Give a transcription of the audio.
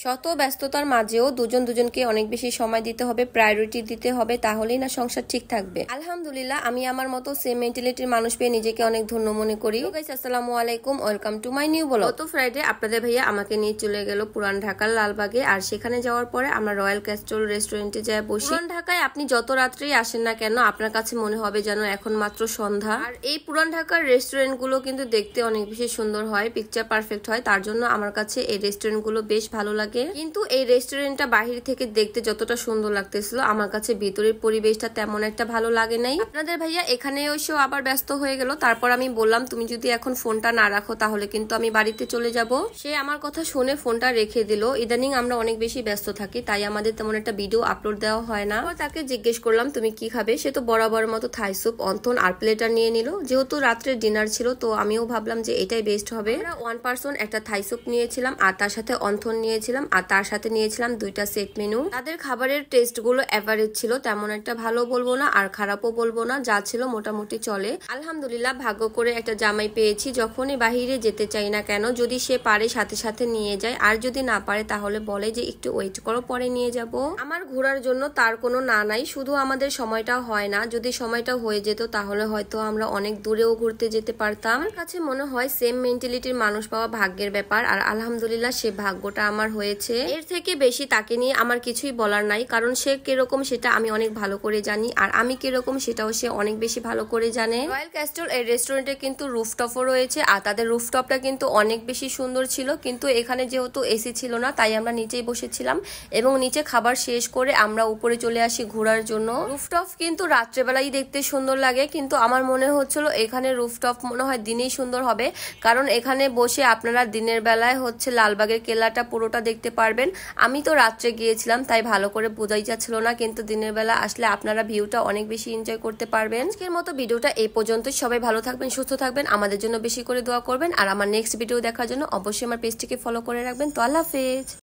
শত ব্যস্ততার মাঝেও দুজন দুজনকে অনেক বেশি সময় দিতে হবে, প্রায়োরিটি দিতে হবে, তাহলেই না সংসার ঠিক থাকবে। আলহামদুলিল্লাহ, আমি আমার মতো সেম মেন্টালিটির মানুষ পেয়ে নিজেকে অনেক ধন্য মনে করি। গাইস, আসসালামু আলাইকুম, welcome to my new blog. গত ফ্রাইডে আপনাদের ভাইয়া আমাকে নিয়ে চলে গেল পুরান ঢাকার লালবাগে, আর সেখানে যাওয়ার পরে আমরা রয়্যাল ক্যাস্টল রেস্টুরেন্টে যাই বসি। পুরান ঢাকায় আপনি যত রাত্রেই আসেন না কেন, আপনার কাছে মনে হবে যেন এখন মাত্র সন্ধ্যা। আর এই পুরান ঢাকার রেস্টুরেন্ট গুলো কিন্তু দেখতে অনেক বেশি সুন্দর হয়, পিকচার পারফেক্ট হয়, তার জন্য আমার কাছে এই রেস্টুরেন্ট গুলো বেশ ভালো লাগে। কিন্তু এই রেস্টুরেন্টটা বাহির থেকে দেখতে যতটা সুন্দর লাগতেছিল, আমার কাছে ভিতরের পরিবেশটা তেমন একটা ভালো লাগে নাই। আপনাদের ভাইয়া এখানে এসেও আবার ব্যস্ত হয়ে গেল। তারপর আমি বললাম, তুমি যদি এখন ফোনটা না রাখো তাহলে কিন্তু আমি বাড়িতে চলে যাব। সে আমার কথা শুনে ফোনটা রেখে দিল। ইদানিং আমরা অনেক বেশি ব্যস্ত থাকি, তাই আমাদের তেমন একটা ভিডিও আপলোড দেওয়া হয় না। তাকে জিজ্ঞেস করলাম, তুমি কি খাবে? সে তো বরাবর মতো থাই স্যুপ, অন্থন আর প্লেটার নিয়ে নিল। যেহেতু রাত্রে ডিনার ছিল, তো আমিও ভাবলাম যে এটাই বেস্ট হবে। আমরা ওয়ান পার্সন একটা থাই স্যুপ নিয়েছিলাম, আর তার সাথে অন্থন নিয়েছিলাম, আর তার সাথে নিয়েছিলাম দুইটা সেট মেনু। তাদের খাবারের টেস্ট গুলো এভারেজ ছিল, তেমন একটা ভালো বলবো না আর খারাপও বলবো না, যা ছিল মোটামুটি চলে। আলহামদুলিল্লাহ, ভাগ্য করে একটা জামাই পেয়েছি। যখনই বাহিরে যেতে চাই না কেন, যদি সে পারে সাথে সাথে নিয়ে যায়, আর যদি না পারে তাহলে বলে যে একটু ওয়েট করো, পরে নিয়ে যাব। আমার ঘোরার জন্য তার কোনো না নাই, শুধু আমাদের সময়টা হয় না। যদি সময়টা হয়ে যেত তাহলে হয়তো আমরা অনেক দূরেও ঘুরতে যেতে পারতাম। আমার কাছে মনে হয় সেম মেন্টালিটির মানুষ পাওয়া ভাগ্যের ব্যাপার, আর আলহামদুলিল্লাহ সে ভাগ্যটা আমার হয়েছে। এর থেকে বেশি তাকে নিয়ে আমার কিছুই বলার নাই, কারণ সে কিরকম সেটা আমি অনেক ভালো করে জানি, আর আমি কিরকম সেটাও সে অনেক বেশি ভালো করে জানে। রয়্যাল ক্যাস্টল এই রেস্টুরেন্টে কিন্তু রুফটপও রয়েছে, আর তাদের রুফটপটা কিন্তু অনেক বেশি সুন্দর ছিল। কিন্তু এখানে যেহেতু এসি ছিল না, তাই আমরা নিচেই বসেছিলাম, এবং নিচে খাবার শেষ করে আমরা উপরে চলে আসি ঘোরার জন্য। রুফটপ কিন্তু রাত্রেবেলাই দেখতে সুন্দর লাগে, কিন্তু আমার মনে হচ্ছিল এখানে রুফটপ মনে হয় দিনেই সুন্দর হবে, কারণ এখানে বসে আপনারা দিনের বেলায় লালবাগের কেল্লাটা পুরোটা দেখতে পারবেন। আমি তো রাত্রে গিয়েছিলাম, তাই ভালো করে বোঝাই যাচ্ছিল না, কিন্তু দিনের বেলা আসলে আপনারা ভিউটা অনেক বেশি এনজয় করতে পারবেন। আজকের মতো ভিডিওটা এই পর্যন্তই। সবাই ভালো থাকবেন, সুস্থ থাকবেন, আমাদের জন্য বেশি করে দোয়া করবেন, আর আমার নেক্সট ভিডিও দেখার জন্য অবশ্যই আমার পেজটিকে ফলো করে রাখবেন। তো আল্লাহ হাফেজ।